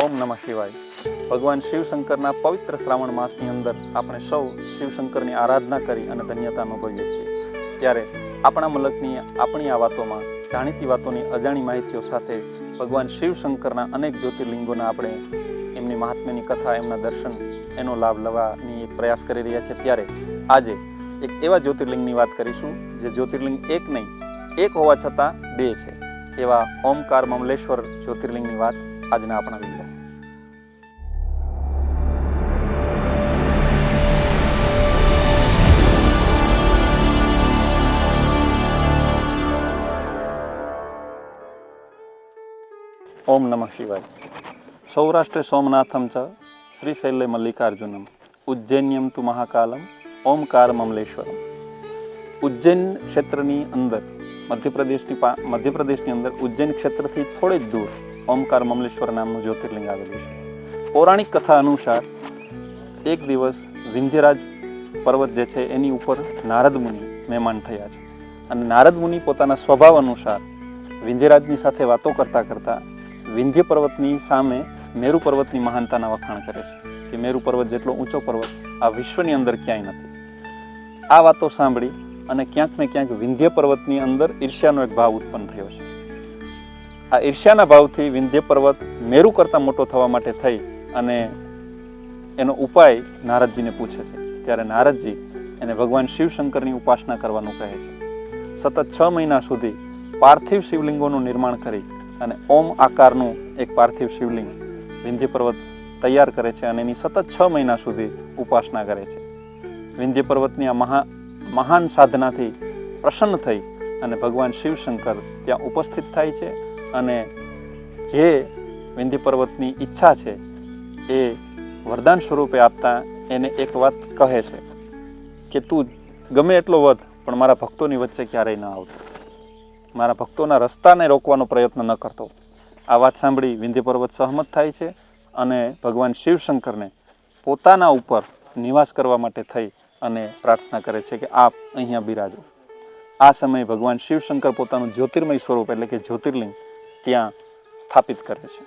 ઓમ નમઃ શિવાય. ભગવાન શિવશંકરના પવિત્ર શ્રાવણ માસની અંદર આપણે સૌ શિવશંકરની આરાધના કરી અને ધન્યતા અનુભવીએ છીએ. ત્યારે આપણા મલકની આપણી આ વાતોમાં જાણીતી વાતોની અજાણી માહિતીઓ સાથે ભગવાન શિવશંકરના અનેક જ્યોતિર્લિંગોના આપણે એમની મહાત્મ્યની કથા, એમના દર્શન, એનો લાભ લેવાની એક પ્રયાસ કરી રહ્યા છે. ત્યારે આજે એક એવા જ્યોતિર્લિંગની વાત કરીશું જે જ્યોતિર્લિંગ એક નહીં, એક હોવા છતાં બે છે. એવા ઓમકાર મમલેશ્વર જ્યોતિર્લિંગની વાત આજના આપણા વિડીયો. ઓમ નમઃ શિવાય. સૌરાષ્ટ્રે સોમનાથમ ચ શ્રીશૈલે મલ્લિકાર્જુનમ ઉજ્જૈન્યમ તુ મહાકાલમ ઓમકાર મમલેશ્વરમ. ઉજ્જૈન ક્ષેત્રની અંદર મધ્યપ્રદેશની અંદર ઉજ્જૈન ક્ષેત્રથી થોડે જ દૂર ઓમકાર મમલેશ્વર નામનું જ્યોતિર્લિંગ આવેલું છે. પૌરાણિક કથા અનુસાર એક દિવસ વિંધ્યરાજ પર્વત જે છે એની ઉપર નારદ મુનિ મહેમાન થયા છે અને નારદ મુનિ પોતાના સ્વભાવ અનુસાર વિંધ્યરાજની સાથે વાતો કરતા કરતા વિંધ્ય પર્વતની સામે મેરુ પર્વતની મહાનતાના વખાણ કરે છે કે મેરુ પર્વત જેટલો ઊંચો પર્વત આ વિશ્વની અંદર ક્યાંય નથી. આ વાતો સાંભળી અને ક્યાંક ને ક્યાંક વિંધ્ય પર્વતની અંદર ઈર્ષ્યાનો એક ભાવ ઉત્પન્ન થયો છે. આ ઈર્ષ્યાના ભાવથી વિંધ્ય પર્વત મેરુ કરતાં મોટો થવા માટે થઈ અને એનો ઉપાય નારદજીને પૂછે છે. ત્યારે નારદજી એને ભગવાન શિવશંકરની ઉપાસના કરવાનું કહે છે. સતત 6 મહિના સુધી પાર્થિવ શિવલિંગોનું નિર્માણ કરી અને ઓમ આકારનું એક પાર્થિવ શિવલિંગ વિંધ્ય પર્વત તૈયાર કરે છે અને એની સતત 6 મહિના સુધી ઉપાસના કરે છે. વિંધ્ય પર્વતની આ મહાન સાધનાથી પ્રસન્ન થઈ અને ભગવાન શિવશંકર ત્યાં ઉપસ્થિત થાય છે અને જે વિંધ્ય પર્વતની ઈચ્છા છે એ વરદાન સ્વરૂપે આપતા એને એક વાત કહે છે કે તું ગમે એટલો વધ પણ મારા ભક્તોની વચ્ચે ક્યારેય ન આવતો, મારા ભક્તોના રસ્તાને રોકવાનો પ્રયત્ન ન કરતો. આ વાત સાંભળી વિંધ્ય પર્વત સહમત થાય છે અને ભગવાન શિવશંકરને પોતાના ઉપર નિવાસ કરવા માટે થઈ અને પ્રાર્થના કરે છે કે આપ અહીંયા બિરાજો. આ સમયે ભગવાન શિવશંકર પોતાનું જ્યોતિર્મય સ્વરૂપ એટલે કે જ્યોતિર્લિંગ ત્યાં સ્થાપિત કરે છે.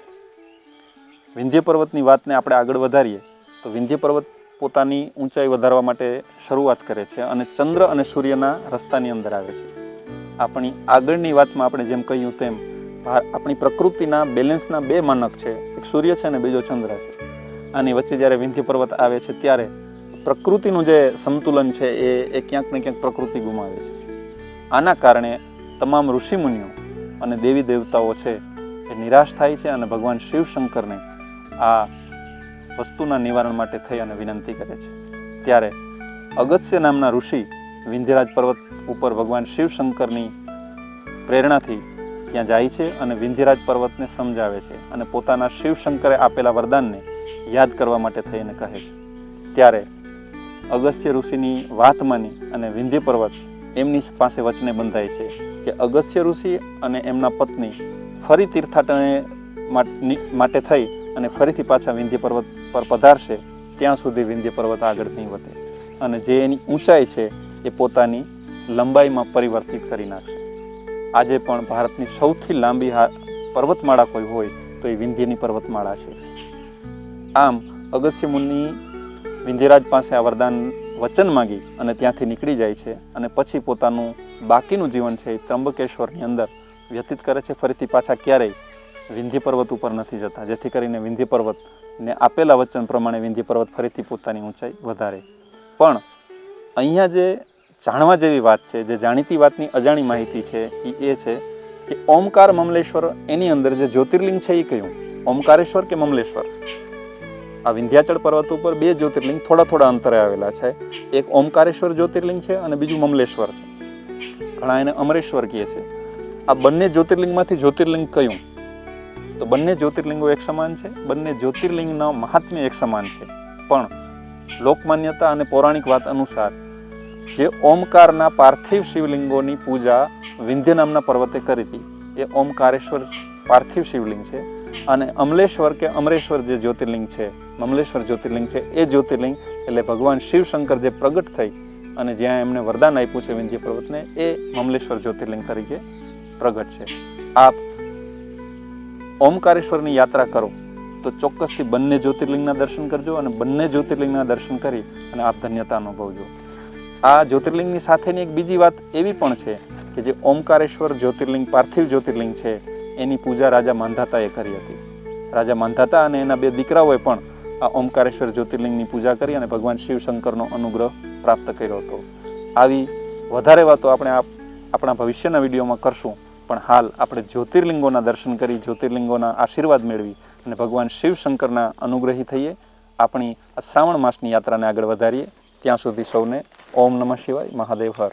વિંધ્ય પર્વતની વાતને આપણે આગળ વધારીએ તો વિંધ્ય પર્વત પોતાની ઊંચાઈ વધારવા માટે શરૂઆત કરે છે અને ચંદ્ર અને સૂર્યના રસ્તાની અંદર આવે છે. આપણી આગળની વાતમાં આપણે જેમ કહ્યું તેમ આપણી પ્રકૃતિના બેલેન્સના બે માનક છે, એક સૂર્ય છે અને બીજો ચંદ્ર છે. આની વચ્ચે જ્યારે વિંધ્ય પર્વત આવે છે ત્યારે પ્રકૃતિનું જે સંતુલન છે એ ક્યાંક ને ક્યાંક પ્રકૃતિ ગુમાવે છે. આના કારણે તમામ ઋષિમુનિઓ અને દેવી દેવતાઓ છે એ નિરાશ થાય છે અને ભગવાન શિવશંકરને આ વસ્તુના નિવારણ માટે થઈ અને વિનંતી કરે છે. ત્યારે અગસ્ત્ય નામના ઋષિ વિંધ્યરાજ પર્વત ઉપર ભગવાન શિવશંકરની પ્રેરણાથી ત્યાં જાય છે અને વિંધ્યરાજ પર્વતને સમજાવે છે અને પોતાના શિવશંકરે આપેલા વરદાનને યાદ કરવા માટે થઈને કહે છે. ત્યારે અગસ્ત્ય ઋષિની વાત માની અને વિંધ્ય પર્વત એમની પાસે વચને બંધાય છે કે અગસ્ત્ય ઋષિ અને એમના પત્ની ફરી તીર્થાટને માટે થઈ અને ફરીથી પાછા વિંધ્ય પર્વત પર પધારશે ત્યાં સુધી વિંધ્ય પર્વત આગળ નહીં વધે અને જે એની ઊંચાઈ છે એ પોતાની લંબાઈમાં પરિવર્તિત કરી નાખશે. આજે પણ ભારતની સૌથી લાંબી પર્વતમાળા કોઈ હોય તો એ વિંધ્યની પર્વતમાળા છે. આમ અગસ્ત્ય મુનિ વિંધ્યરાજ પાસે આ વરદાન વચન માગી અને ત્યાંથી નીકળી જાય છે અને પછી પોતાનું બાકીનું જીવન છે એ ત્રંબકેશ્વરની અંદર વ્યતીત કરે છે. ફરીથી પાછા ક્યારેય વિંધ્ય પર્વત ઉપર નથી જતા, જેથી કરીને વિંધ્ય પર્વતને આપેલા વચન પ્રમાણે વિંધ્ય પર્વત ફરીથી પોતાની ઊંચાઈ વધારે. પણ અહીંયા જે જાણવા જેવી વાત છે, જે જાણીતી વાતની અજાણી માહિતી છે એ છે કે ઓમકાર મમલેશ્વર એની અંદર જે જ્યોતિર્લિંગ છે એ કયું, ઓમકારેશ્વર કે મમલેશ્વર? આ વિંધ્યાચળ પર્વત ઉપર બે જ્યોતિર્લિંગ થોડા અંતરે આવેલા છે. એક ઓમકારેશ્વર જ્યોતિર્લિંગ છે અને બીજું મમલેશ્વર છે. ઘણા એને અમરેશ્વર કહે છે. આ બંને જ્યોતિર્લિંગમાંથી જ્યોતિર્લિંગ કયું? તો બંને જ્યોતિર્લિંગો એક સમાન છે, બંને જ્યોતિર્લિંગના મહાત્મ્ય એક સમાન છે. પણ લોકમાન્યતા અને પૌરાણિક વાત અનુસાર જે ઓમકારના પાર્થિવ શિવલિંગોની પૂજા વિંધ્ય નામના પર્વતે કરી હતી એ ઓમકારેશ્વર પાર્થિવ શિવલિંગ છે અને અમલેશ્વર કે અમરેશ્વર જે જ્યોતિર્લિંગ છે, મમલેશ્વર જ્યોતિર્લિંગ છે, એ જ્યોતિર્લિંગ એટલે ભગવાન શિવશંકર જે પ્રગટ થઈ અને જ્યાં એમને વરદાન આપ્યું છે વિંધ્ય પર્વતને, એ મમલેશ્વર જ્યોતિર્લિંગ તરીકે પ્રગટ છે. આપ ઓમકારેશ્વરની યાત્રા કરો તો ચોક્કસથી બંને જ્યોતિર્લિંગના દર્શન કરજો અને બંને જ્યોતિર્લિંગના દર્શન કરી અને આપ ધન્યતા અનુભવજો. આ જ્યોતિર્લિંગની સાથેની એક બીજી વાત એવી પણ છે કે જે ઓમકારેશ્વર જ્યોતિર્લિંગ પાર્થિવ જ્યોતિર્લિંગ છે એની પૂજા રાજા માંધાતાએ કરી હતી. રાજા માંધાતા અને એના 2 દીકરાઓએ પણ આ ઓમકારેશ્વર જ્યોતિર્લિંગની પૂજા કરી અને ભગવાન શિવશંકરનો અનુગ્રહ પ્રાપ્ત કર્યો હતો. આવી વધારે વાતો આપણે આપણા ભવિષ્યના વિડીયોમાં કરશું, પણ હાલ આપણે જ્યોતિર્લિંગોના દર્શન કરી, જ્યોતિર્લિંગોના આશીર્વાદ મેળવી અને ભગવાન શિવશંકરના અનુગ્રહી થઈએ. આપણી આ શ્રાવણ માસની યાત્રાને આગળ વધારીએ. ત્યાં સુધી સૌને ઓમ નમઃ શિવાય. મહાદેવ હર.